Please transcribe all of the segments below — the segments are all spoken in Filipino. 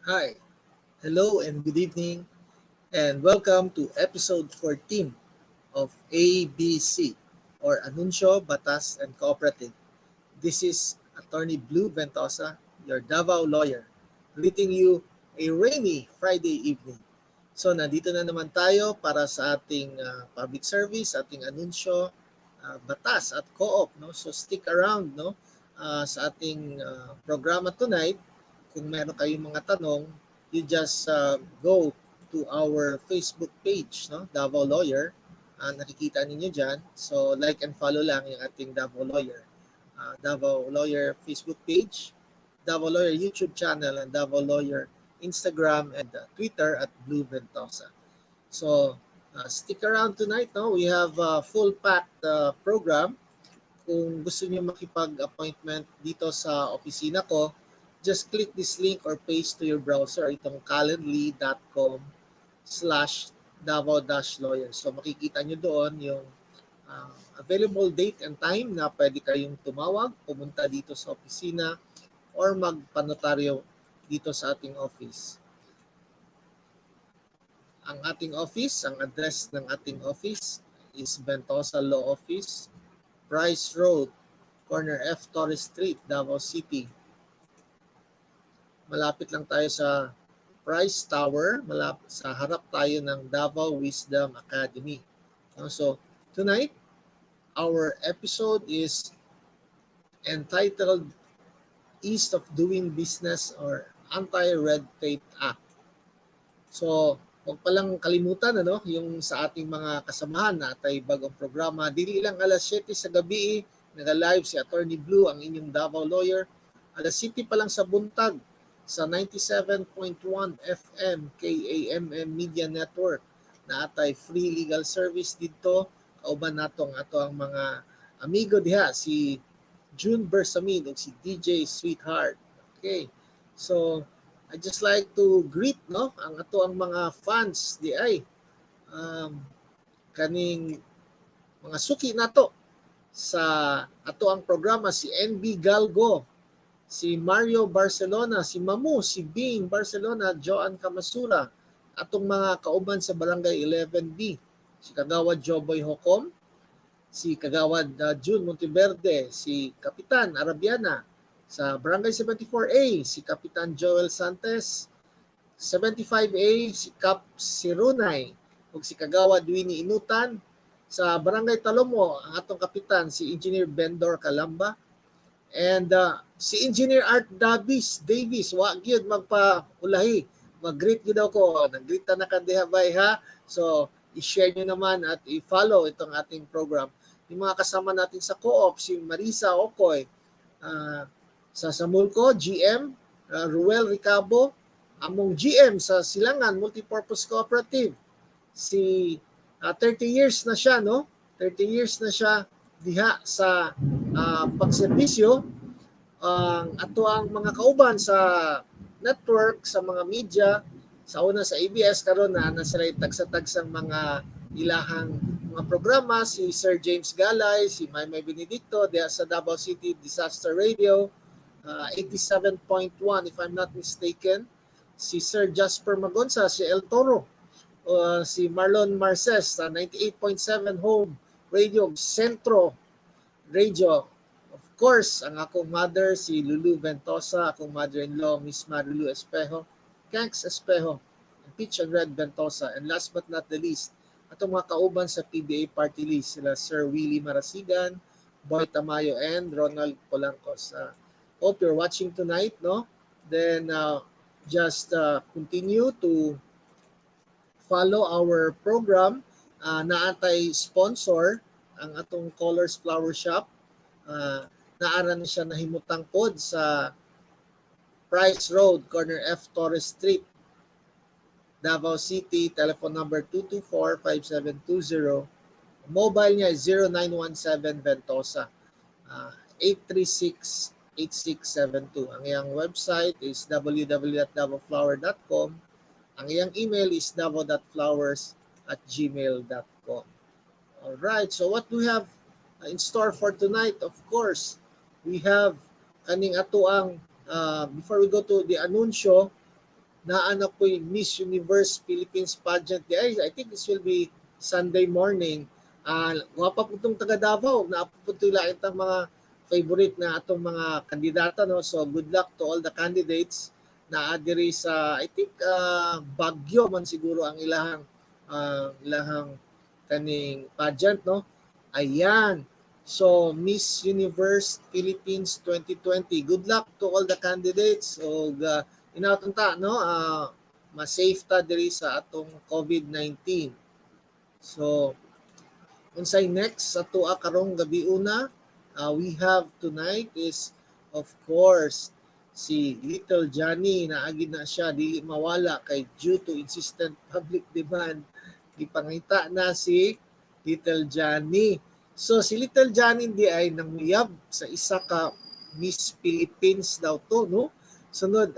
Hi, hello and good evening, and welcome to episode 14 of ABC or Anunsyo, Batas and Cooperative. This is Attorney Blue Ventosa, your Davao lawyer, greeting you a rainy Friday evening. So nandito na naman tayo para sa ating public service, ating anunsyo, batas at co-op. No? So stick around no? Sa ating programa tonight. Kung meron kayong mga tanong, you just go to our Facebook page, no? Davao Lawyer. Nakikita ninyo dyan. So like and follow lang yung ating Davao Lawyer. Davao Lawyer Facebook page, Davao Lawyer YouTube channel, and Davao Lawyer Instagram and Twitter at Blue Ventosa. So stick around tonight. No? We have a full-packed program. Kung gusto niyo makipag-appointment dito sa opisina ko, just click this link or paste to your browser itong calendly.com/Davao-lawyer. So makikita nyo doon yung available date and time na pwede kayong tumawag, pumunta dito sa opisina, or magpanotaryo dito sa ating office. Ang address ng ating office is Ventosa Law Office, Price Road, corner F. Torres Street, Davao City. Malapit lang tayo sa Price Tower, malapit sa harap tayo ng Davao Wisdom Academy. So, tonight, our episode is entitled Ease of Doing Business or Anti-Red Tape Act. So, huwag palang kalimutan yung sa ating mga kasamahan na atay bagong programa. Dili lang alas 7 sa gabi, nag-live si Attorney Blue, ang inyong Davao lawyer. Alas 7 pa lang sa buntag sa 97.1 FM KAMM Media Network na atay free legal service dito. Kauban nato ang mga amigo diha, si June Bersamin ug si DJ Sweetheart. Okay. So, I just like to greet ang mga fans di ay kaning mga suki nato sa ang programa, si NB Galgo, si Mario Barcelona, si Mamu, si Bing Barcelona, Joan Kamasura, atong mga kauban sa Barangay 11B, si Kagawad Joboy Hocom, si Kagawad June Monteverde, si Kapitan Arabiana, sa Barangay 74A, si Kapitan Joel Santos, 75A, si Cap Sirunay, ug si Kagawad Winnie Inutan. Sa Barangay Talomo, ang atong kapitan, si Engineer Bendor Calamba. And si Engineer Art Davis, wag yun magpa-ulahi. Mag-greet yun ako. Nag-greet na kandihabay ha. So, i-share nyo naman at i-follow itong ating program. Yung mga kasama natin sa co-op, si Marisa Okoy, sa Samulco, GM, Ruel Ricabo, among GM sa Silangan Multipurpose Cooperative. Si 30 years na siya, no? 30 years na siya diha sa pagserbisyo. Ato ang mga kauban sa network, sa mga media, sa una sa ABS, karon na sila tagsang mga ilahang mga programa, si Sir James Galay, si Maymay Benedicto diha sa Davao City Disaster Radio, 87.1 if I'm not mistaken, si Sir Jasper Magonza, si El Toro, si Marlon Marces sa 98.7 Home Radio, Centro Radio. Of course, ang akong mother, si Lulu Ventosa, akong mother-in-law, Miss Marilu Espejo, Kanks Espejo, and Peach and Red Ventosa. And last but not the least, atong mga kauban sa PBA Party List, sila Sir Willie Marasigan, Boy Tamayo, and Ronald Polancos. Hope you're watching tonight, no? Then just continue to follow our program. Naatay sponsor ang atong Colors Flower Shop. Naara na siya nahimutang pod sa Price Road, corner F. Torres Street, Davao City. Telephone number 224-5720. Mobile niya is 0917 Ventosa. 836-8672. Ang iyang website is www.davoflower.com. Ang iyang email is davo.flowers@gmail.com. Alright, so what do we have in store for tonight? Of course, we have kaning ato ang before we go to the anunsyo, na po yung Miss Universe Philippines pageant. I think this will be Sunday morning. Wapa po itong taga Davao, naapupunto lang itong mga favorite na atong mga kandidata. No? So good luck to all the candidates na adiri sa, I think, Baguio man siguro ang ilahang kaning pageant. No? Ayan. So, Miss Universe Philippines 2020. Good luck to all the candidates. O inatunta, no? Ma-safe ta diri sa atong COVID-19. So, unsay next sa tuwa karong gabi una, we have tonight is, of course, si Little Johnny. Naagid na siya, dili mawala kay due to insistent public demand. Gipangita na si Little Johnny. So si Little Johnny di ay nanguyab sa isa ka Miss Philippines daw to, no? Sunod,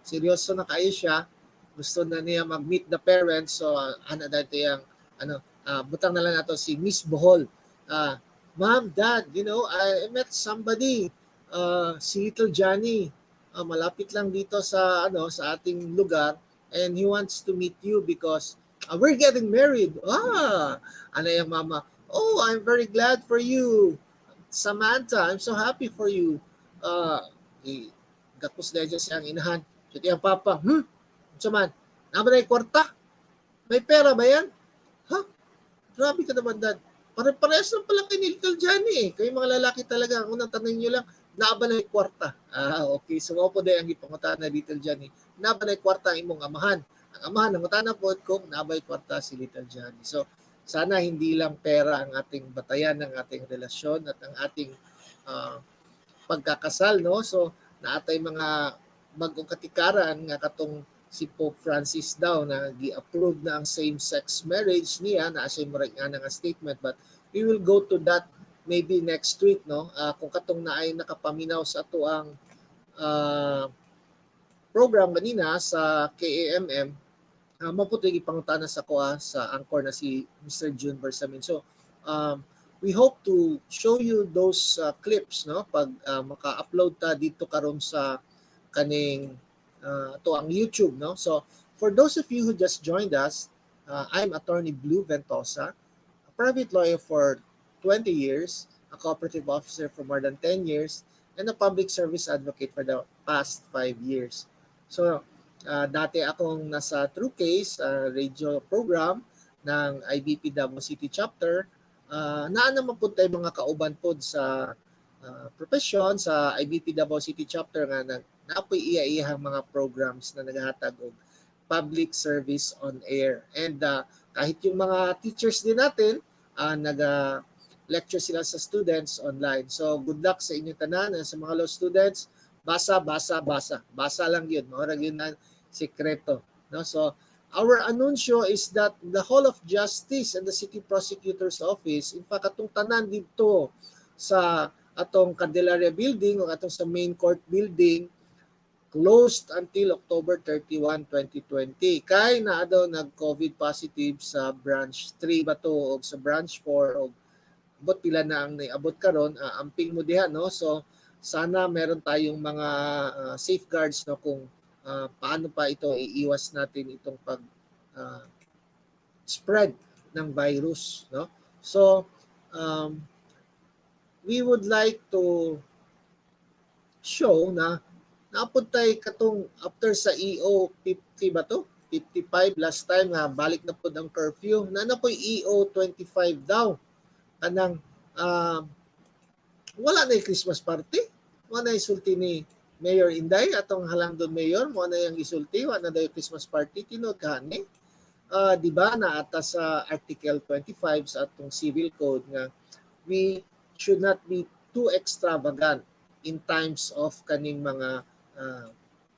seryoso na kayo siya. Gusto na niya mag-meet the parents. So ana dito yung butang na lang nato si Miss Bohol. Ma'am, Dad, I met somebody, si Little Johnny. Malapit lang dito sa sa ating lugar, and he wants to meet you because we're getting married. Ano yung mama? Oh, I'm very glad for you, Samantha. I'm so happy for you. Gapos dahil siyang inahan. So ang papa, Saman, naman ay kwarta? May pera ba yan? Grabe ka naman, Dad. Pare-parehas lang pala kay Little Johnny. Kayo mga lalaki talaga, ang unang tanong nyo lang, naaba na yung kwarta. Okay. So, po dahil ang ipangutaan na Little Johnny, naaba na yung kwarta ang imong amahan. Ang amahan, ang utana po kung naaba yung kwarta si Little Johnny. So, sana hindi lang pera ang ating batayan ng ating relasyon at ang ating pagkakasal, no? So, naatay mga bagong katikaran nga katong si Pope Francis daw na gi-approve na ang same-sex marriage niya, na siya mo rin nga statement, but we will go to that maybe next week, no? Kung katong na ay nakapaminaw sa ato ang program kanina sa KAMM, maputoy ipangutana sa kuha sa anchor na si Mr. June Bersamin. So, we hope to show you those clips, no? Pag maka-upload ta dito karon sa kaning to ang YouTube, no? So, for those of you who just joined us, I'm Attorney Blue Ventosa, a private lawyer for 20 years, a cooperative officer for more than 10 years, and a public service advocate for the past 5 years. So, dati akong nasa True Case radio program ng IBP Davao City Chapter. Naa naman po tayo mga kauban po sa profession sa IBP Davao City Chapter nga naapoy iya-iyahang mga programs na naghahatag og public service on air. And kahit yung mga teachers din natin, nag-lecture sila sa students online. So good luck sa inyong tanan, sa mga law students. Basa lang yun. Maurag yun na sekreto. No? So our anunsyo is that the Hall of Justice and the City Prosecutor's Office, in fact, atong tanan dito sa atong Candelaria Building o atong sa Main Court Building, closed until October 31, 2020. Kay na daw nag-COVID positive sa branch 3 ba to o sa branch 4 o abot pila na ang naabot karon, amping mo diha, no? So sana meron tayong mga safeguards, no, kung paano pa ito iiwas natin itong pag spread ng virus, no? So we would like to show na napuntay katong after sa EO 50 ba to? 55 last time nga balik na pud ang curfew. Na po'y EO 25 daw. Kanang wala na yung Christmas party. Wala na isulti ni Mayor Inday atong Halangdon Mayor, mo na yung isulti, wala na daw yung Christmas party tinod kani. Di ba na ata sa Article 25 sa atong Civil Code nga we should not be too extravagant in times of kaning mga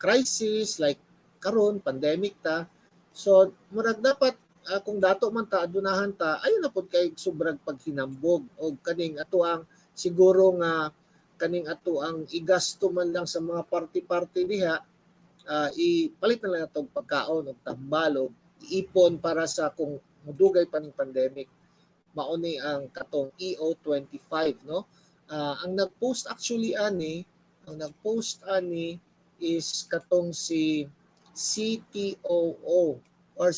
crisis like karon pandemic ta. So murag dapat kung dato man ta adunahan ta, ayon na pud kay sobrang paghinambog og kaning ato ang siguro nga kaning ato ang igasto man lang sa mga party-party diha, ipalit na lang atong pagkaon og tambal og iipon para sa kung mudugay pa ning pandemic. Mao ni ang katong EO 25, no? Ang nag-post actually ani is katong si CTOO or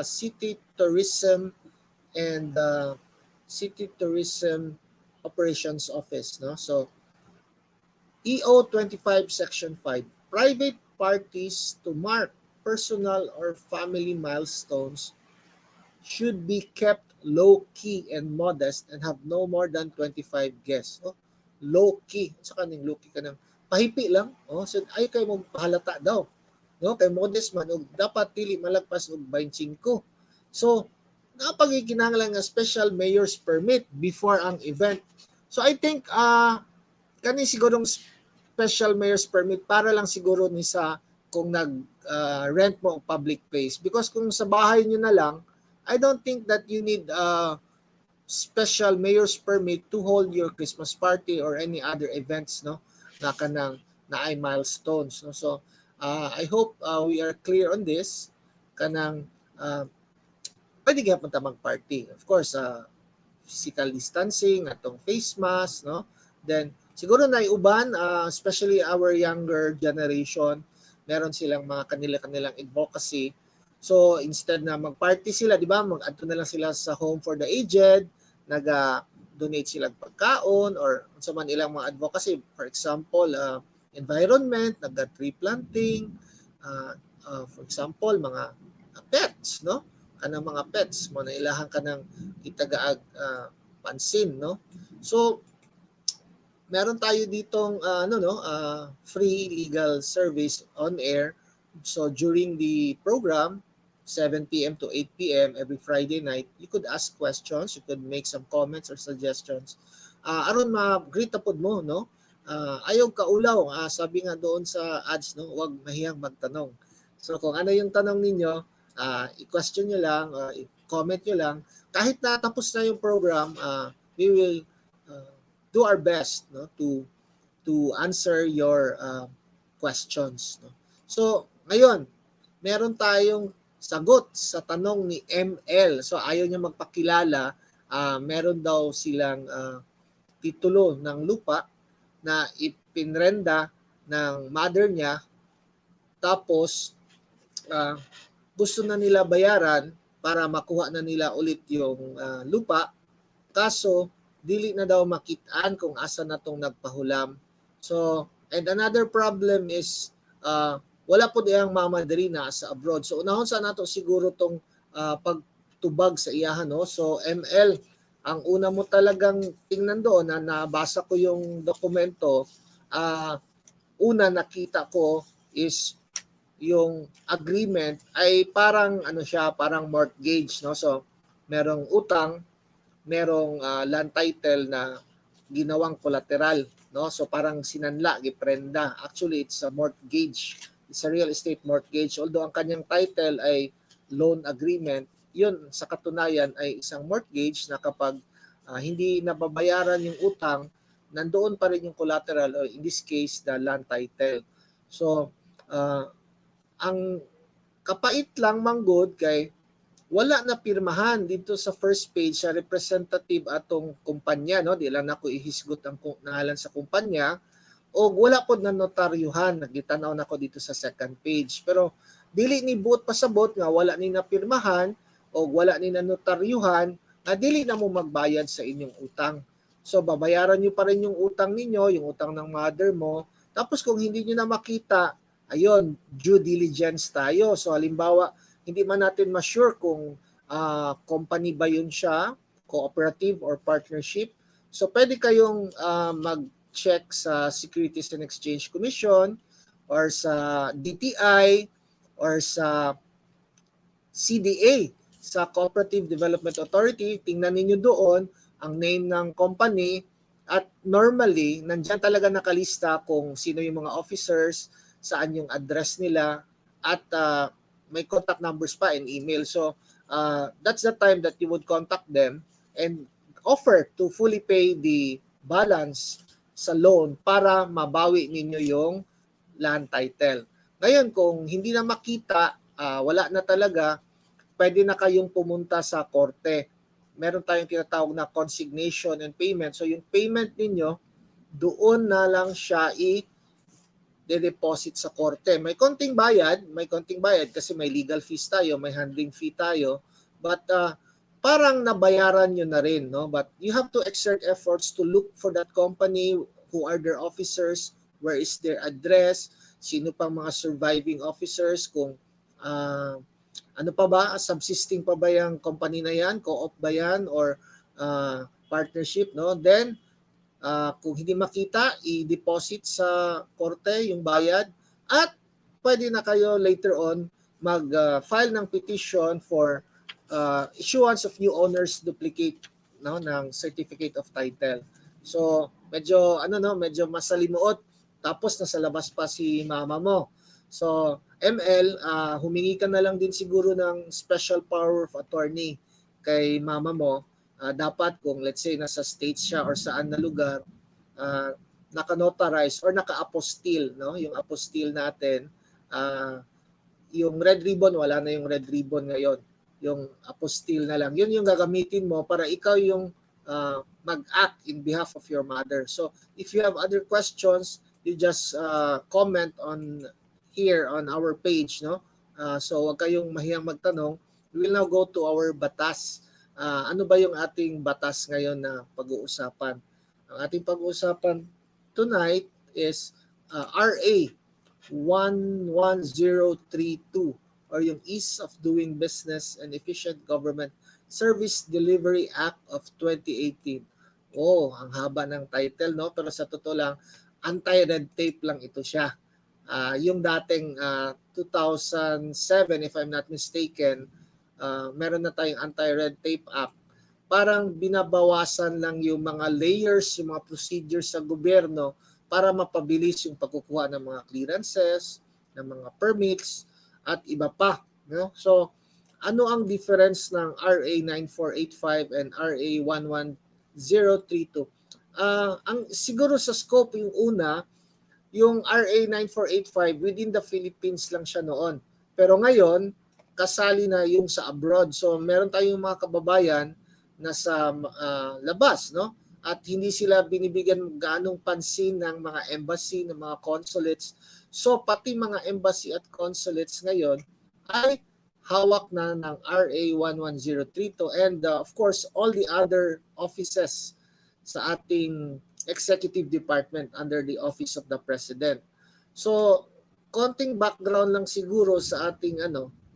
City Tourism and City Tourism Operations Office, no? So EO 25 Section 5, private parties to mark personal or family milestones should be kept low-key and modest and have no more than 25 guests. Oh, low-key. Sa kaning low-key ka ng pahipi lang. Oh, so ay kay mo pahalata daw. No, kay modest man og dapat dili malagpas og 25. So, napagikinahanglan nga special mayor's permit before ang event. So I think kani sigurong special mayor's permit para lang siguro ni sa kung nag rent mo og public place, because kung sa bahay niyo na lang, I don't think that you need a special mayor's permit to hold your Christmas party or any other events, no, na kanang na ay milestones, no. So I hope we are clear on this kanang pwede gyapon ta mag-party, of course physical distancing, atong face mask, no. Then siguro na uban, especially our younger generation, meron silang mga kanilang advocacy. So instead na mag-party sila, di ba, mag-adto na lang sila sa home for the aged, nag-donate sila pagkaon or sa man ilang mga advocacy. For example, environment, nag-tree planting, for example, mga pets, no? Kanang mga pets mo na ilahan ka ng itagaag pansin, no? So meron tayo ditong free legal service on air. So during the program 7 p.m. to 8 p.m. every Friday night, you could ask questions, you could make some comments or suggestions. Aron ma-greet pod mo, no? Ayaw kaulaw, sabi nga doon sa ads, no, huwag mahiyang magtanong. So kung ano yung tanong ninyo, i-question nyo lang, i-comment nyo lang. Kahit na tapos na yung program, we will do our best, no, to answer your questions, no. So ngayon, meron tayong sagot sa tanong ni ML. So ayaw niya magpakilala, meron daw silang titulo ng lupa na ipinrenda ng mother niya, tapos gusto na nila bayaran para makuha na nila ulit yung lupa, kaso dili na daw makitaan kung asa na tong nagpahulam. So, and another problem is wala po diyang mama diri na sa abroad. So unahon sa nato siguro tong pagtubag sa iyahan, no. So ML, ang una mo talagang tingnan doon, na nabasa ko yung dokumento, una nakita ko is yung agreement ay parang ano siya, parang mortgage, no. So merong utang, merong land title na ginawang collateral, no. So parang sinanla, giprenda. Actually it's a mortgage. It's a real estate mortgage. Although ang kanyang title ay loan agreement, yun sa katunayan ay isang mortgage na kapag hindi nababayaran yung utang, nandoon pa rin yung collateral, or in this case, the land title. So, ang kapait lang manggod kay wala na pirmahan dito sa first page sa representative atong kumpanya, no. Di lang nako ihisgot ang ngalan sa kumpanya, o wala pod na notaryuhan. Nagitanaw nako dito sa second page, pero dili ni buot pasabot nga wala ni napirmahan o wala ni na notaryuhan nga dili na mo magbayad sa inyong utang. So babayaran niyo pa rin yung utang ninyo, yung utang ng mother mo. Tapos kung hindi niyo na makita, ayon, due diligence tayo. So halimbawa, hindi man natin ma-sure kung company ba yun siya, cooperative or partnership. So pwede kayong mag-check sa Securities and Exchange Commission or sa DTI or sa CDA, sa Cooperative Development Authority. Tingnan ninyo doon ang name ng company, at normally nandiyan talaga nakalista kung sino yung mga officers, saan yung address nila, at may contact numbers pa and email. So that's the time that you would contact them and offer to fully pay the balance sa loan para mabawi ninyo yung land title. Ngayon, kung hindi na makita, wala na talaga, pwede na kayong pumunta sa korte. Meron tayong tinatawag na consignation and payment. So yung payment ninyo, doon na lang siya de-deposit sa korte. May konting bayad kasi may legal fees tayo, may handling fee tayo, but parang nabayaran nyo na rin, no? But you have to exert efforts to look for that company, who are their officers, where is their address, sino pang mga surviving officers, kung ano pa ba, subsisting pa ba yung company na yan, co-op ba yan, or partnership, no? Then, kung hindi makita, i-deposit sa korte yung bayad, at pwede na kayo later on mag-file ng petition for issuance of new owner's duplicate, no, ng certificate of title. So medyo medyo masalimuot, tapos nasa labas pa si mama mo. So ML, humingi ka na lang din siguro ng special power of attorney kay mama mo. Dapat kung let's say nasa States siya or saan na lugar, naka-notarize or naka-apostille, no? Yung apostille natin, yung red ribbon, wala na yung red ribbon ngayon. Yung apostille na lang. Yun yung gagamitin mo para ikaw yung mag-act in behalf of your mother. So if you have other questions, you just comment on here on our page, no? So wag kayong mahiyang magtanong. We will now go to our batas. Ano ba yung ating batas ngayon na pag-uusapan? Ang ating pag-uusapan tonight is RA 11032, or yung Ease of Doing Business and Efficient Government Service Delivery Act of 2018. Oh, ang haba ng title, no? Pero sa totoo lang, anti-red tape lang ito siya. Yung dating 2007, if I'm not mistaken, meron na tayong Anti-Red Tape Act. Parang binabawasan lang yung mga layers, yung mga procedures sa gobyerno para mapabilis yung pagkukuha ng mga clearances, ng mga permits, at iba pa. No? So, ano ang difference ng RA 9485 and RA 11032? Ang siguro sa scope yung una, yung RA 9485 within the Philippines lang siya noon. Pero ngayon, kasali na yung sa abroad. So meron tayong mga kababayan na sa labas, no? At hindi sila binibigyan gaanong pansin ng mga embassy, ng mga consulates. So pati mga embassy at consulates ngayon ay hawak na ng RA 11032, and of course all the other offices sa ating executive department under the office of the president. So konting background lang siguro sa ating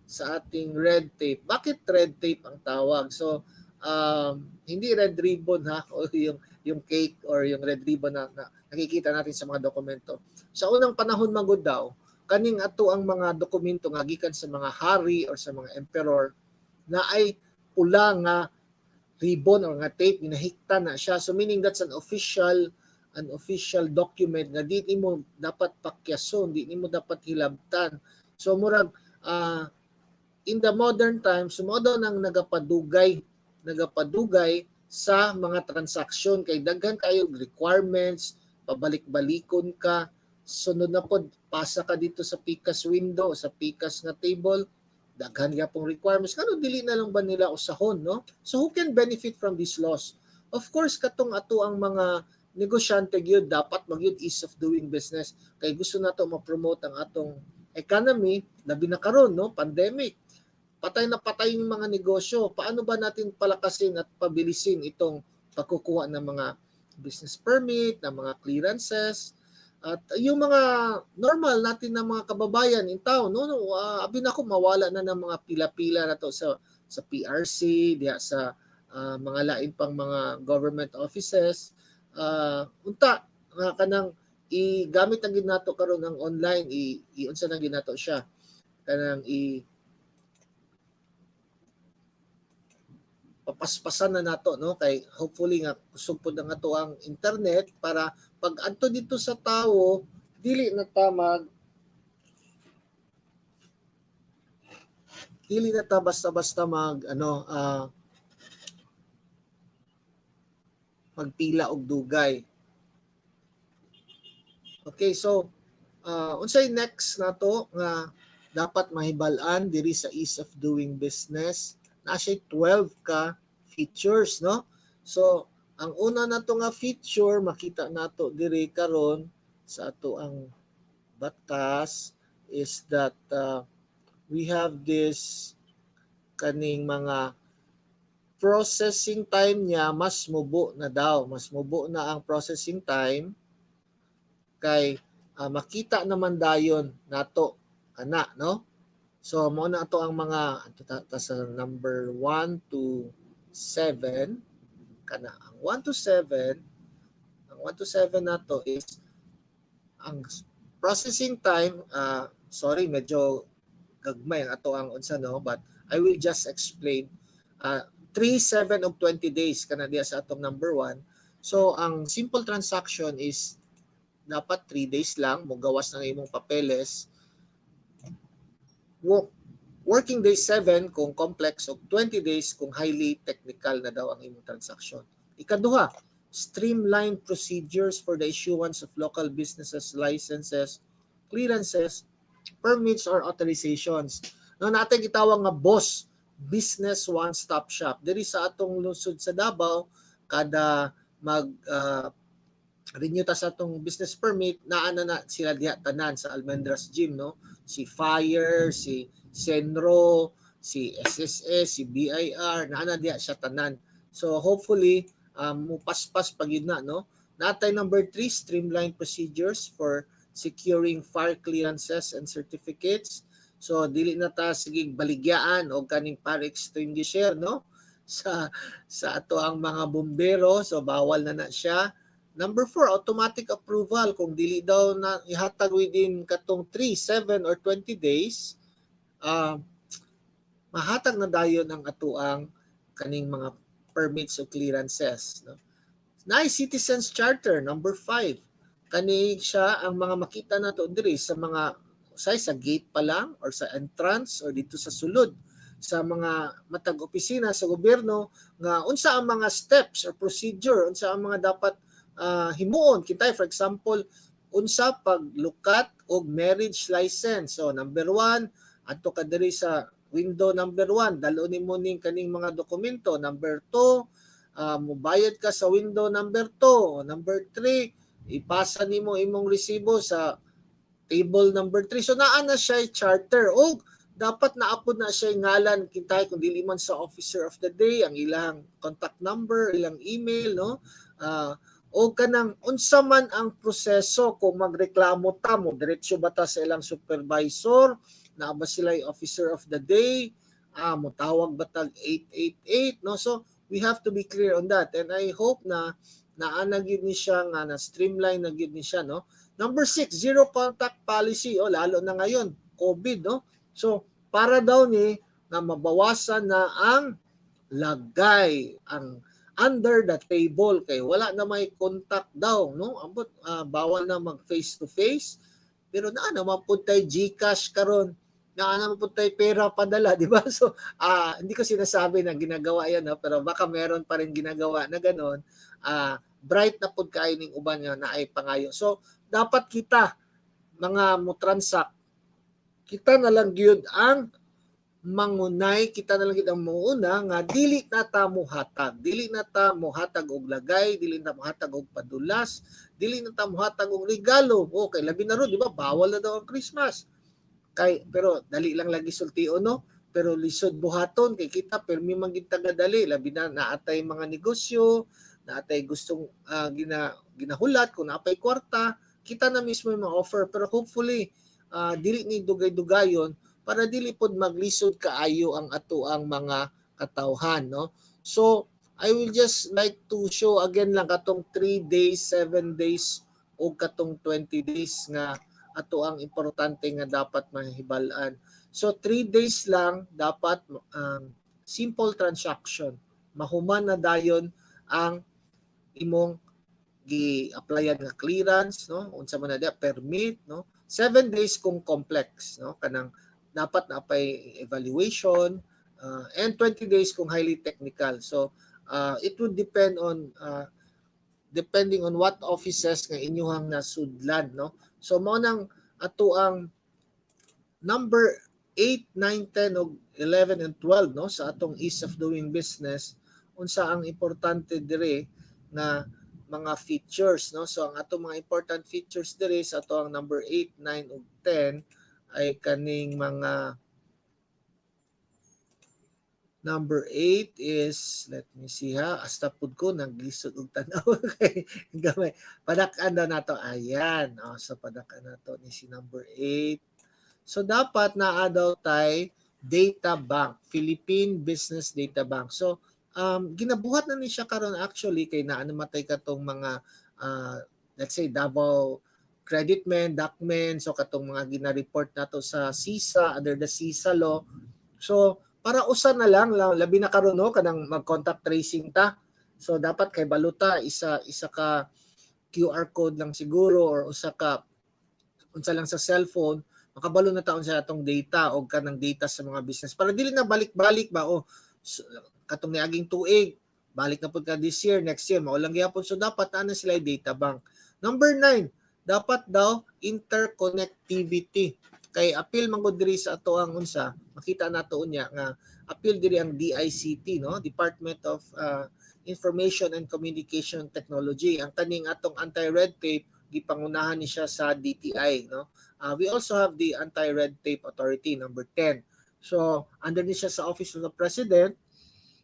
sa ating red tape. Bakit red tape ang tawag? So, hindi red ribbon ha, o yung cake or yung red ribbon na nakikita natin sa mga dokumento. Sa unang panahon magud daw, kaning ato ang mga dokumento nga gikan sa mga hari or sa mga emperor na ay pula nga ribbon or nga tape, ginahikta na siya. So meaning that's an official document na di mo dapat pakyason, di mo dapat hilabtan. So murag in the modern times, sumodo nang nagapadugay sa mga transaksyon kay daghan kayo requirements, pabalik-balikon ka, sunod na pod pasa ka dito sa PICAS window, sa PICAS nga table, daghan gyapong requirements. Kano dili na lang ba nila usahon, no? So who can benefit from these laws? Of course, katong ato ang mga negosyante gyud dapat magyud ease of doing business kay gusto nato ma-promote ang atong economy, labi na karon, no? Pandemic. Patay na patay yung mga negosyo. Paano ba natin palakasin at pabilisin itong pagkukuha ng mga business permit, ng mga clearances, at yung mga normal natin na mga kababayan in town, no? Abin ako mawala na ng mga pila-pila na to sa PRC, diya sa mga lain pang mga government offices. Unta nga kanang i-gamit ang ginato karon ng online, i-unsa nang ginato siya kanang papaspasan na nato, no, kay hopefully nga kusog na nga to ang internet para pag adto dito sa tawo dili na ta basta-basta magpila og dugay. Okay, so unsay next nato nga dapat mahibal-an diri sa ease of doing business? Nasa 12 ka features, no? So, ang una nato nga feature makita nato diri karon sa ato ang batas is that we have this kaning mga processing time niya mas mubo na daw. Mas mubo na ang processing time kay makita naman dayon nato ana, no? So mo na ato ang mga sa number 1 to 7 kana. Ang 1 to 7, ang 1 to 7 nato is ang processing time, sorry medyo gagmay ang ato ang unsa, no, but I will just explain. 3, 7 of 20 days kana diya sa atong number 1. So ang simple transaction is dapat 3 days lang mo gawas ng imong papeles. Working day 7 kung complex o 20 days kung highly technical na daw ang imong transaction. Ikaduha, streamlined procedures for the issuance of local businesses licenses, clearances, permits or authorizations. No, natin gitawag nga BOSS, Business One-Stop Shop. Diri sa atong lungsod sa Davao, kada mag renew ta sa atong business permit, naa na sila diha tanan sa Almendras Gym, no? Si Fire, si Senro, si SSS, si BIR, naa na diha siya tanan. So hopefully mupaspas pag yun na, no? Natay number 3, streamlined procedures for securing fire clearances and certificates. So dili na ta sige baligyaan o kaning fire extinguisher, no? Sa ato ang mga bombero, so bawal na siya. Number 4, automatic approval. Kung dili daw na ihatag within katong 3, 7, or 20 days, mahatag na dayon ang atuang kaning mga permits o clearances. No? Citizens Charter, number 5. Kani siya ang mga makita nato diri sa mga sa gate pa lang or sa entrance or dito sa sulod sa mga matag opisina sa gobyerno nga unsa ang mga steps or procedure, unsa ang mga dapat himuon kitay. For example, unsa paglukat og marriage license. So number 1, adto ka diri sa window number 1, dalo nimo ning kaning mga dokumento. Number 2, mobayad ka sa window number 2. Number 3, ipasa nimo imong resibo sa table number 3. So naa na siya charter o dapat naapod na siya ngalan kitay kung dili man sa officer of the day ang ilang contact number, ilang email, no? O kanang unsa man ang proseso kung magreklamo ta mo diretso ba ta sa ilang supervisor, na ba sila officer of the day, motawag ba tag 888, no? So we have to be clear on that, and I hope na naana gyud ni siya nga na streamline na gyud ni siya, no? Number 6, zero contact policy. O lalo na ngayon COVID, no? So para daw ni na mabawasan na ang lagay, ang under the table kay wala na may contact daw, no? Ambot bawal na mag face to face, pero naa naman pud tay GCash karon, naa naman pud tay pera padala, di ba? So hindi ko sinasabi na ginagawa yan, no? Pero baka meron pa rin ginagawa na ganon. Bright na pud kay ning uban nga naay pangayo. So dapat kita mga mo transact, kita na lang gyud ang mangunay, kita na lang gid ang muuna nga dili na ta mohatag, dili na ta mohatag og lagay, dili na mohatag og padulas, dili na ta mohatag og regalo. Okay, labi na ro, di ba? Bawal na daw ang Christmas. Pero dali lang lagi sultion, no? Pero lisod buhaton kay kita permi man gid tagadali, labi na naatay mga negosyo, naatay gustong ginahulat kung naapay kwarta, kita na mismo yung mga offer. Pero hopefully dili ni dugay-dugayon para dili pod maglisod kaayo ang ato ang mga katawhan, no? So I will just like to show again lang katong 3 days, 7 days o katong 20 days nga ato ang importante nga dapat mahibal-an. So 3 days lang dapat simple transaction. Mahuman na dayon ang imong gi-applyan nga clearance, no? Unsa man na dia permit, no? 7 days kung complex, no? Kanang dapat na pay evaluation, and 20 days kung highly technical. So it would depend on depending on what offices nga inyuhang nasudlan, no? So mao nang ato ang number 8, 9, 10 ug 11 and 12, no, sa atong ease of doing business. Unsa ang importante dire na mga features, no? So ang atong mga important features diri sa ato ang number 8, 9 ug 10 ay kaning mga number 8 is, let me see ha, hasta pud ko naglisod og tanaw kay gamay. Padak-an daw nato, ayan. So padak-an nato ni si number 8. So dapat naa daw tay data bank, Philippine Business Data Bank. So ginabuhat na ni siya karon actually kay naa namatay katong mga let's say Davao Creditmen, DACmen, so katong mga gina-report nato sa CISA under the CISA law. So para usa na lang labi na karon no kanang mag-contact tracing ta. So dapat kay baluta isa ka QR code lang siguro or usa ka unsa lang sa cellphone makabalo na taon sa atong data o kanang data sa mga business para dili na balik-balik ba o katong niaging tuig balik na pud ka this year next year mao lang gyapon so dapat ana sila data bank. Number 9 dapat daw interconnectivity kay appeal man gud diri sa ato ang unsa makita nato unya nga appeal diri ang DICT no Department of Information and Communication Technology ang kaning atong anti-red tape gipangunahan ni siya sa DTI no. We also have the Anti-Red Tape Authority number 10. So under ni siya sa Office of the President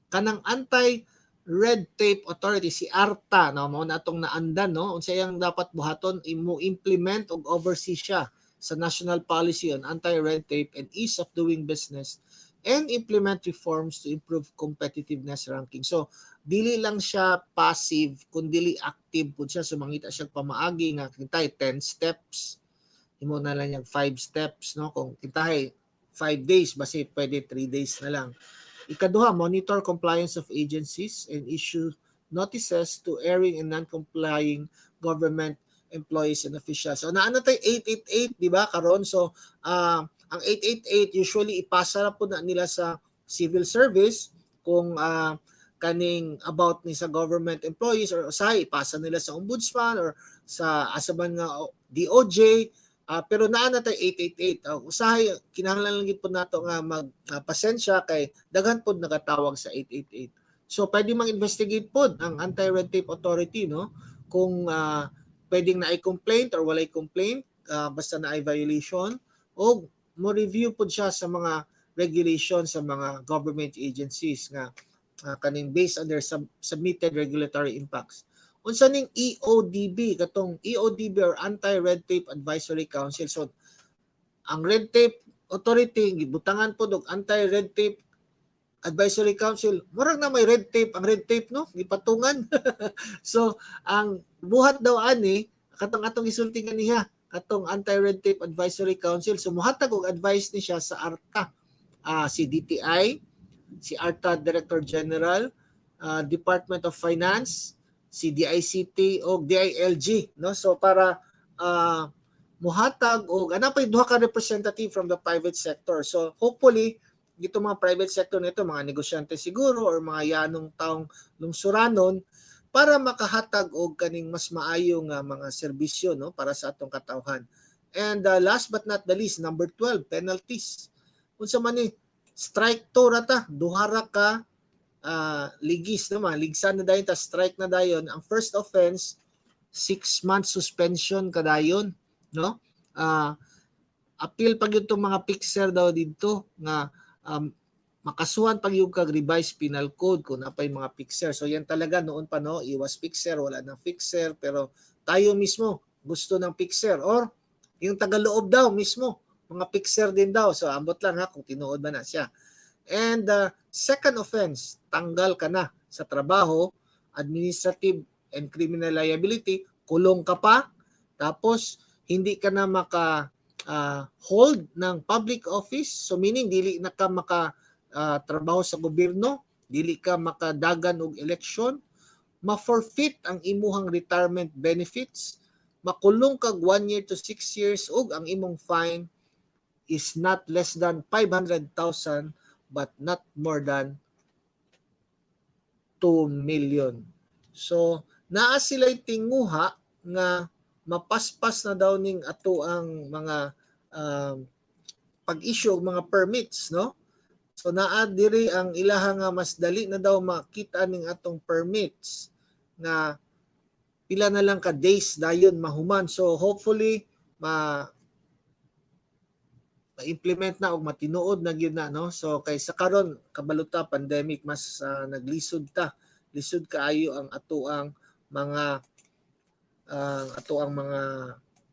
kanang Anti-Red Tape Authority si ARTA no mao na atong naandan no unsa yang dapat buhaton imo implement og oversee siya sa National Policy on Anti-Red Tape and Ease of Doing Business and implement reforms to improve competitiveness ranking. So dili lang siya passive kundi active pud siya so mangita siya pamaagi nga kitay 10 steps imo na lang yung 5 steps no kung kitay 5 days basi pwede 3 days na lang. Ikaduha, monitor compliance of agencies and issue notices to erring and non-complying government employees and officials. So naano tay 888 di ba karon so ang 888 usually ipasa na po na nila sa civil service kung kaning about ni sa government employees or usahay ipasa nila sa ombudsman or sa asaban nga DOJ pero naa na tay 888 usahay kinahanglan lang gid pud nato nga magpasensya kay daghan pud nakatawag sa 888 so pwede mang-investigate pud ang Anti-Red Tape Authority no kung pwedeng naay complaint or walay complaint basta naay violation o mo review pud siya sa mga regulation sa mga government agencies nga kaning based on their submitted regulatory impacts. Unsa ning EODB katong EODB or Anti-Red Tape Advisory Council. So ang Red Tape Authority gibutangan pod og Anti-Red Tape Advisory Council. Murag na may red tape ang red tape no gipatungan. So ang buhat daw ani katong atong gisulti niya katong Anti-Red Tape Advisory Council sumuhatag og advice ni siya sa ARTA si DTI si ARTA Director General, Department of Finance, si DICT o DILG no so para muhatag og anapay duha ka representative from the private sector. So hopefully gito mga private sector nito mga negosyante siguro or mga yanong taong lungsuranon para makahatag og kaning mas maayo nga mga serbisyo no para sa atong katawhan. And last but not the least number 12 penalties. Unsa man ni strike to rata duha ra ka ligis naman ligsan na dayon ta strike na dayon ang first offense 6 months suspension kadayon no appeal pag yung mga fixer daw dito nga makasuhan pag yung kag revised penal code kung napay mga fixer so yan talaga noon pa no iwas fixer wala nang fixer pero tayo mismo gusto ng fixer or yung tagaloob daw mismo mga fixer din daw. So ambot lang ha kung tinuod ba na siya. And second offense, tanggal ka na sa trabaho, administrative and criminal liability, kulong ka pa, tapos hindi ka na hold ng public office. So meaning dili na ka trabaho sa gobyerno, dili ka makadagan og eleksyon, ma-forfeit ang imuhang retirement benefits, makulong kag 1 year to 6 years ug ang imong fine is not less than 500,000 but not more than 2 million. So naa sila'y tinguha nga mapaspas na daw ning ato ang mga pag-issue og mga permits no. So naa diri ang ilaha nga mas dali na daw makita ning atong permits nga pila na lang ka days dayon mahuman. So hopefully ma-implement na o matinuod na gyud na, no? So kaysa karon kabaluta pandemic mas naglisod ta. Lisod kaayo ang atoang mga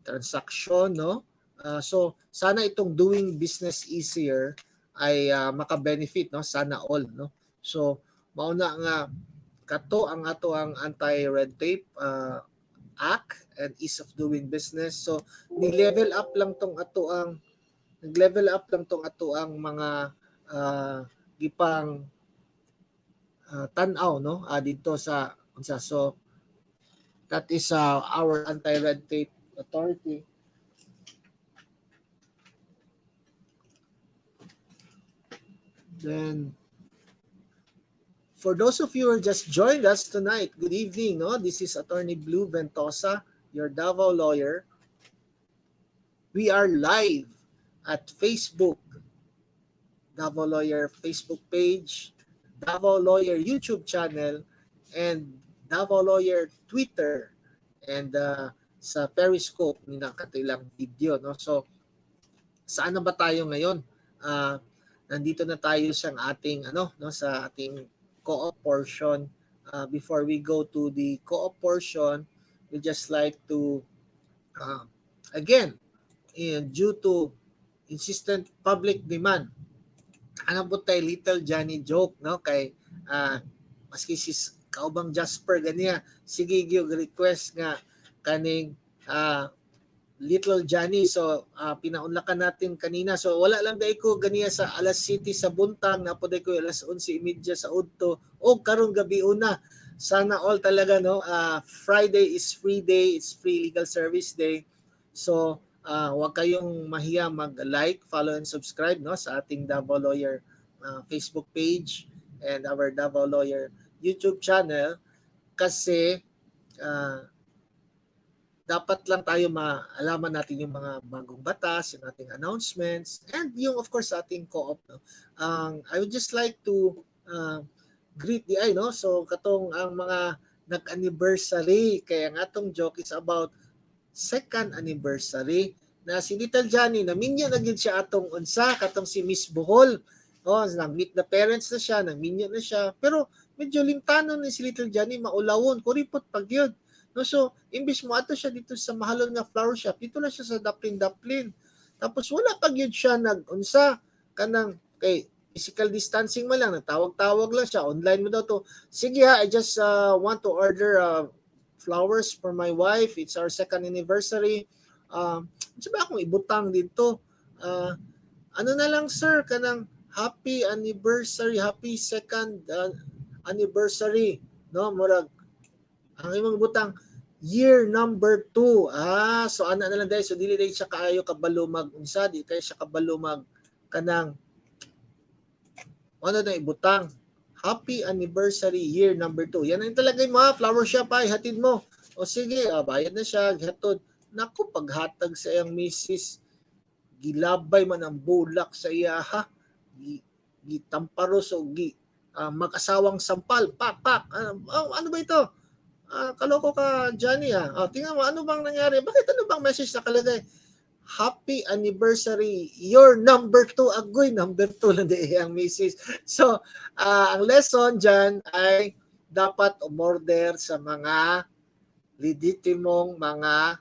transaksyon, no? So sana itong doing business easier ay maka-benefit, no? Sana all, no? So mauna nga kato ang ato ang anti-red tape act and ease of doing business. So ni-level up lang tong ato ang mga gipang tan-aw, no? Dito sa unsa. So that is our anti-red tape authority. Then for those of you who just joined us tonight, good evening, no? This is Attorney Blue Ventosa, your Davao lawyer. We are live at Facebook, Davao Lawyer Facebook page, Davao Lawyer YouTube channel, and Davao Lawyer Twitter, and sa Periscope ni nakatilang video, no? So saan na ba tayo ngayon? Nandito na tayo sa ating sa ating co-op portion. Before we go to the co-op portion, we just like to again, due to insistent public demand, ano po tayo Little Johnny joke, no? Kay maski si kaubang Jasper ganiya, sige gyud request nga kaning Little Johnny. So pinaunlakan natin kanina. So wala lang dai ko ganiya sa alas 7 sa buntag, na po dai ko alas 11:30 sa udto o karong gabi una. Sana all talaga, no? Friday is free day, it's free legal service day. So huwag kayong mahiya mag-like, follow and subscribe, no, sa ating Davao Lawyer Facebook page and our Davao Lawyer YouTube channel, kasi dapat lang tayo maalaman natin yung mga bagong batas, yung ating announcements, and yung of course ating co-op, no? I would just like to greet the no? So katong ang mga nag-anniversary, kaya ang atong joke is about second anniversary na si Little Johnny, naminyo na gid siya atong unsa katong si Miss Bohol. Nag-meet the parents na siya, nagminyo na siya, pero medyo limtanon ni si Little Johnny, maulawon, kuripot pag yun. No, so imbis mo ato siya dito sa mahalon nga flower shop, dito na siya sa Daplin. Tapos wala pag yun siya nag-unsa kanang kay physical distancing man lang, nagtawag-tawag lang siya, online mo daw to. Sige ha, I just want to order flowers for my wife. It's our second anniversary. Sabi akong ibutang dito. Ano na lang sir, kanang happy anniversary, happy second anniversary, no? Murag ang imong butang year number 2. So ana na lang dahil, so dili dahil siya kaayo kabalo mag-unsa, di kay siya kabalo mag kanang ano na ibutang happy anniversary year number 2. Yan ang talaga yung mga flower shop ay hatid mo. O sige, bayad na siya, hatod. Naku, paghatag sa iyang misis, gilabay man ang bulak sa iya, ha? Gitamparos o mag-asawang sampal. Pak. Ano ba ito? Kaloko ka, Johnny, ha? Tingnan mo, ano bang nangyari? Bakit ano bang message nakalagay? Happy anniversary, your number 2. Agoy, number 2 lang di ang misis. So, ang lesson dyan ay dapat umorder sa mga legitimong mga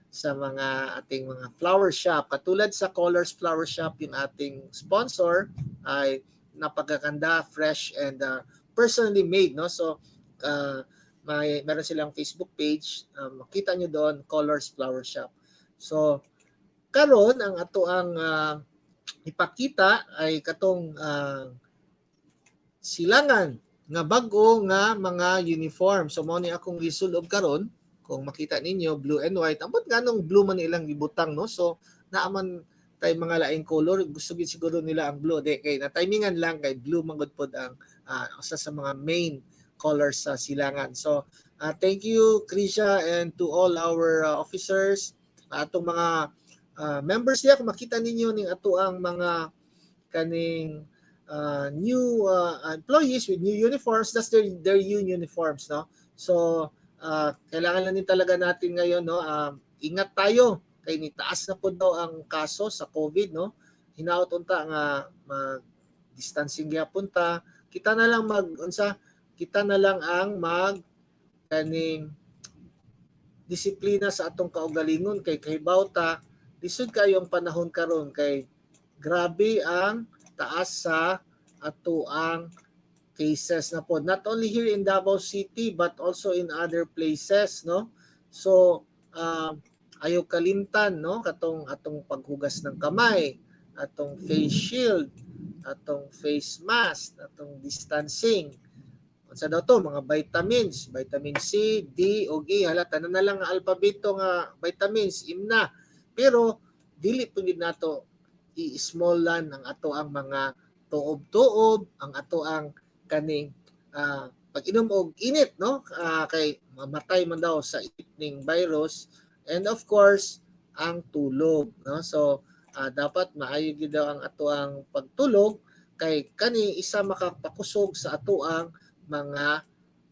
sa mga ating mga flower shop. Katulad sa Colors Flower Shop, yung ating sponsor, ay napagaganda, fresh, and personally made, no? So, meron silang Facebook page. Makita nyo doon, Colors Flower Shop. So, karon ang ato ang ipakita ay katong silangan nga bag-o nga mga uniform. So, mao ni akong gisulob karon. Kung makita ninyo, blue and white. Ambot ganong blue man ilang gibutang, no? So, naaman tay mga laing color. Gusto gid siguro nila ang blue. Kay na timingan lang kay blue magud pod ang usa sa mga main colors sa silangan. So, thank you, Krisha, and to all our officers, atong mga members niya. Kung makita ninyo ning ato ang mga kaning new employees with new uniforms, that's their uniforms, no? So kailangan lang din talaga natin ngayon, no, ingat tayo kay nitaas na po daw ang kaso sa COVID, no. Hinaot unta nga mag distancing gyapon ta, kita na lang kita na lang ang kaning disiplina sa atong kaugalingon kay kahibaw ta lisod kayo ang panahon karon kay grabe ang taas sa atoang cases na po, not only here in Davao City but also in other places, no. So ayaw kalimtan, no, atong paghugas ng kamay, atong face shield, atong face mask, atong distancing. Unsa daw to, mga vitamins, vitamin C, D, ug E, halata na lang ang alpabeto nga vitamins, imna. Pero dili po gid nato i-smallan ang ato ang mga tuob-tuob, ang ato ang kaning pag-inom og init, no, kay mamatay man daw sa ning virus. And of course ang tulog, no. So dapat maayo gid daw ang ato ang pagtulog kay kani isa makapakusog sa ato ang mga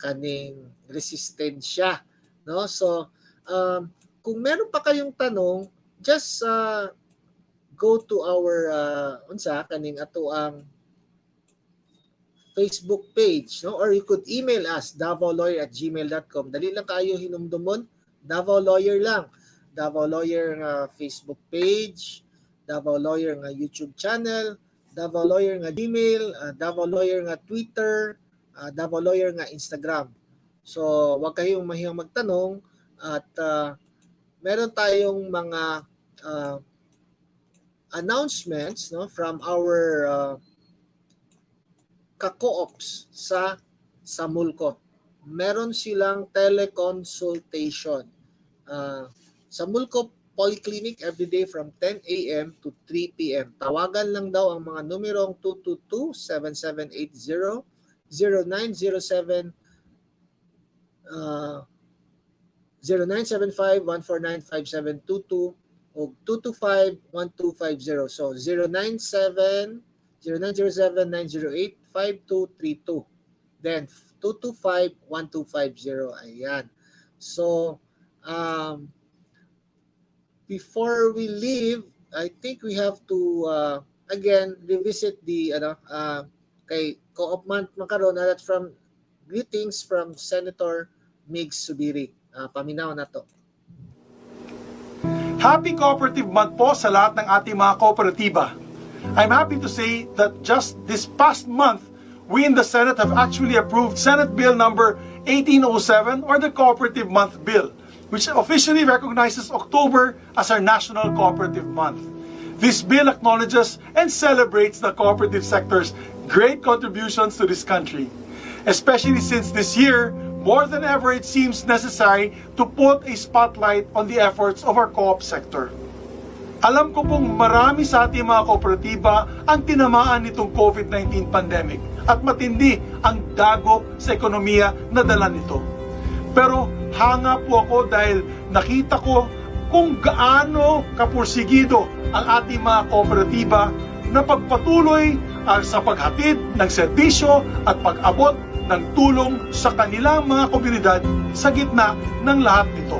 kaning resistensya, no. So kung meron pa kayong tanong, just go to our kaning ato ang Facebook page, no, or you could email us davaolawyer@gmail.com. Dali lang kayo hinumdumon, Davao Lawyer lang. Davao Lawyer nga Facebook page, Davao Lawyer nga YouTube channel, Davao Lawyer nga Gmail, Davao Lawyer nga Twitter, Davao Lawyer nga Instagram. So, wag kayong mahiyang magtanong at meron tayong mga announcements, no, from our ka-co-ops sa Mulco. Meron silang teleconsultation. Sa Mulco Polyclinic everyday from 10 a.m. to 3 p.m. Tawagan lang daw ang mga numerong 222-7780, 0907 0975-149-5722 o 225-1250. So 0907-908-5232. Then 225-1250. Ayan. So before we leave, I think we have to again revisit the kay Co-op Month makaron na from greetings from Senator Mig Subiri. Paminaw na to. Happy Cooperative Month po sa lahat ng ating mga kooperatiba. I'm happy to say that just this past month, we in the Senate have actually approved Senate Bill number 1807 or the Cooperative Month Bill, which officially recognizes October as our National Cooperative Month. This bill acknowledges and celebrates the cooperative sector's great contributions to this country, especially since this year, more than ever, it seems necessary to put a spotlight on the efforts of our co-op sector. Alam ko pong marami sa ating mga kooperatiba ang tinamaan nitong COVID-19 pandemic at matindi ang dagok sa ekonomiya na dala nito. Pero hanga po ako dahil nakita ko kung gaano kapursigido ang ating mga kooperatiba na pagpatuloy sa paghatid ng serbisyo at pag-abot ng tulong sa kanilang mga komunidad sa gitna ng lahat nito.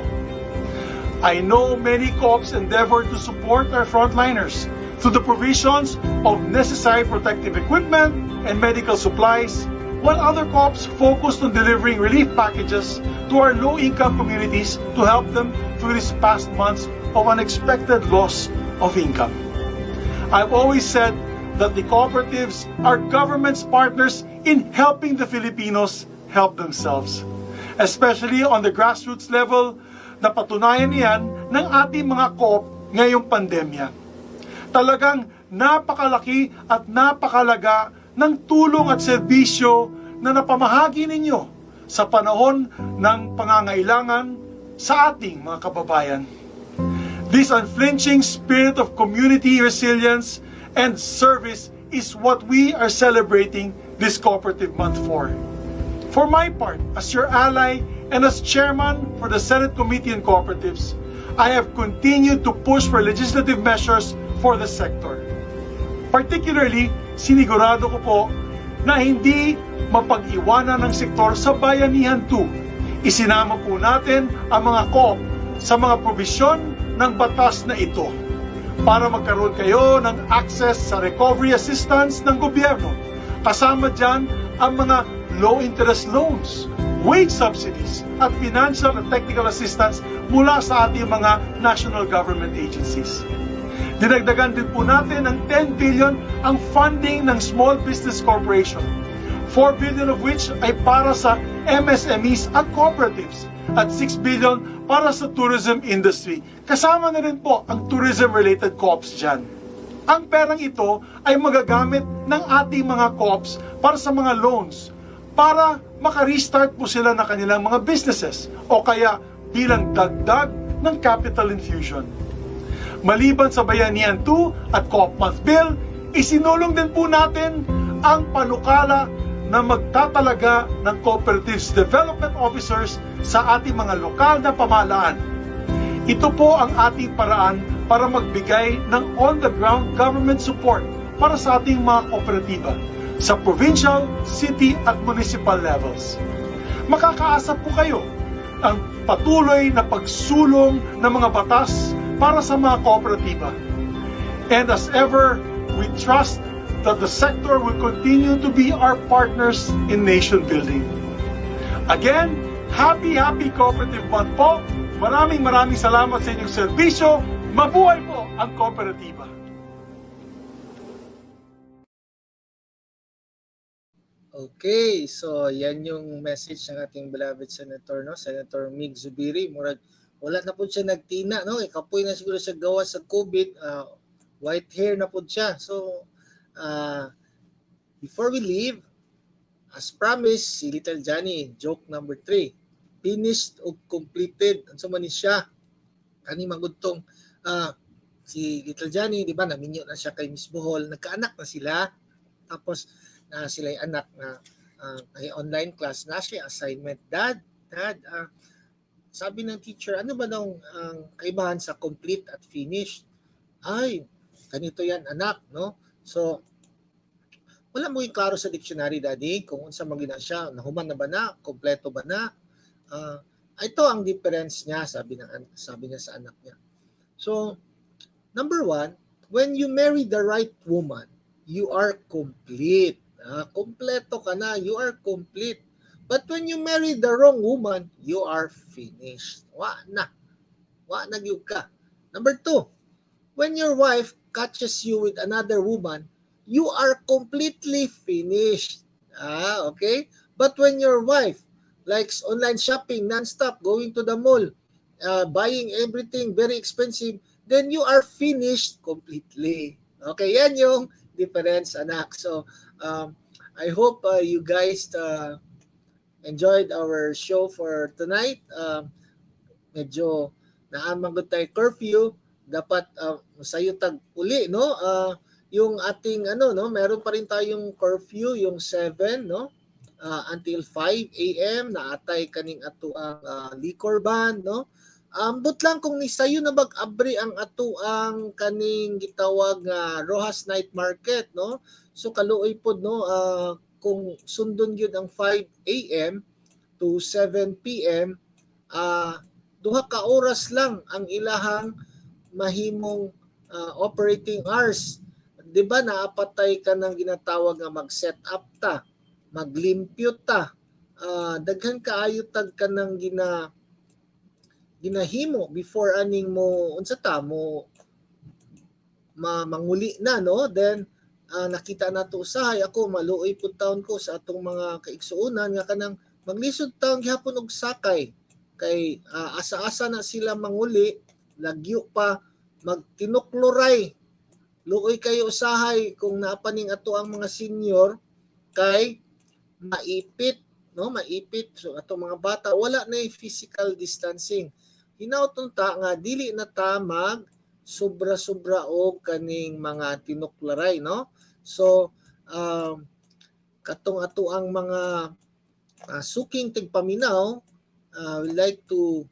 I know many co-ops endeavor to support our frontliners through the provisions of necessary protective equipment and medical supplies, while other co-ops focused on delivering relief packages to our low-income communities to help them through these past months of unexpected loss of income. I've always said that the cooperatives are government's partners in helping the Filipinos help themselves. Especially on the grassroots level, napatunayan niyan ng ating mga co-op ngayong pandemya. Talagang napakalaki at napakalaga ng tulong at serbisyo na napamahagi ninyo sa panahon ng pangangailangan sa ating mga kababayan. This unflinching spirit of community resilience and service is what we are celebrating this Cooperative Month for. For my part, as your ally and as chairman for the Senate Committee on Cooperatives, I have continued to push for legislative measures for the sector. Particularly, sinigurado ko po na hindi mapag-iwanan ng sektor sa Bayanihan 2, Isinama po natin ang mga co-op sa mga probisyon ng batas na ito para magkaroon kayo ng access sa recovery assistance ng gobyerno. Kasama dyan ang mga low-interest loans, wage subsidies, at financial and technical assistance mula sa ating mga national government agencies. Dinagdagan din po natin ng 10 billion ang funding ng Small Business Corporation, 4 billion of which ay para sa MSMEs at cooperatives, at 6 billion para sa tourism industry. Kasama na rin po ang tourism-related co-ops dyan. Ang perang ito ay magagamit ng ating mga co-ops para sa mga loans, para maka-restart po sila ng kanilang mga businesses o kaya bilang dagdag ng capital infusion. Maliban sa Bayanihan 2 at Co-op Month Bill, isinulong din po natin ang panukala na magtatalaga ng Cooperatives Development Officers sa ating mga lokal na pamahalaan. Ito po ang ating paraan para magbigay ng on-the-ground government support para sa ating mga kooperatiba sa provincial, city at municipal levels. Makakaasa po kayo ang patuloy na pagsulong ng mga batas para sa mga kooperatiba. And as ever, we trust that the sector will continue to be our partners in nation building. Again, happy Cooperative Month po. Maraming salamat sa inyong serbisyo. Mabuhay po ang kooperatiba. Okay, so yan yung message ng ating beloved Senator, no? Senator Mig Zubiri. Murag wala na po siya nagtina, no? Kapoy na siguro siya gawa sa COVID. White hair na po siya. So, before we leave, as promised, si Little Johnny, joke number 3, finished o completed. Ano man ni siya? Kani magudtong si Little Johnny, di ba, naminyo na siya kay Miss Bohol, nagkaanak na sila. Tapos, sila yung anak na ay online class na siya, assignment. Dad, sabi ng teacher, ano ba daw ang kaibahan sa complete at finished? Ay, ganito yan anak, no? So, wala mo yung klaro sa dictionary, daddy, kung unsa magina siya, nahuman na ba na, kompleto ba na? Ito ang difference niya, sabi niya sa anak niya. So, number 1, when you marry the right woman, you are complete. Kompleto ka na, you are complete. But when you marry the wrong woman, you are finished. Wa na gyud ka. Number 2, when your wife catches you with another woman, you are completely finished. Okay? But when your wife likes online shopping non-stop, going to the mall, buying everything very expensive, then you are finished completely. Okay, yan yung difference, anak. So, I hope you guys enjoyed our show for tonight. Medyo naamang tayo curfew. Dapat masayutag uli, no? Yung ating meron pa rin tayong curfew, yung 7, no? Until 5 AM naatay kaning ato ang liquor ban, no? Ambot lang kung ni sayo na bag-abri ang ato ang kaning gitawag nga Rojas Night Market, no? So kaluoy pod, no, kung sundon gyud ang 5 AM to 7 PM, duha ka oras lang ang ilahang mahimong operating hours. 'Di ba naapatay ka ng ginatawag nga mag-set up ta, maglimpyo ta, daghan kaayo tag ka ng ginahimo before aning mo unsa ta mo manguli na, no? Then nakita nato usahay ako maluoy pud taon ko sa atong mga kaigsuonan nga kanang maglisod taon gihapon og sakay kay asa-asa na sila manguli, lagyo pa magtinukluray. Luoy kayo usahay kung naapaning ato ang mga senior kay maipit, no? Maipit. So ato mga bata wala na physical distancing. Hinaut ta nga dili na ta mag sobra-sobra og kaning mga tinuklaray, no? So katong ato ang mga suking tigpaminaw, we'd like to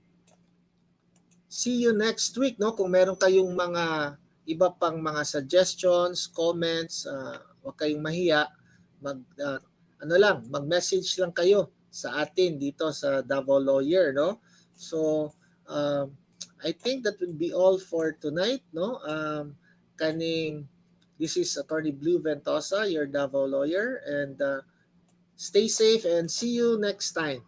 see you next week, no? Kung meron kayong mga iba pang mga suggestions, comments, huwag kayong mahiya, mag-message lang kayo sa atin dito sa Davao Lawyer, no? So I think that will be all for tonight, no? This is Attorney Blue Ventosa, your Davao Lawyer, and stay safe and see you next time.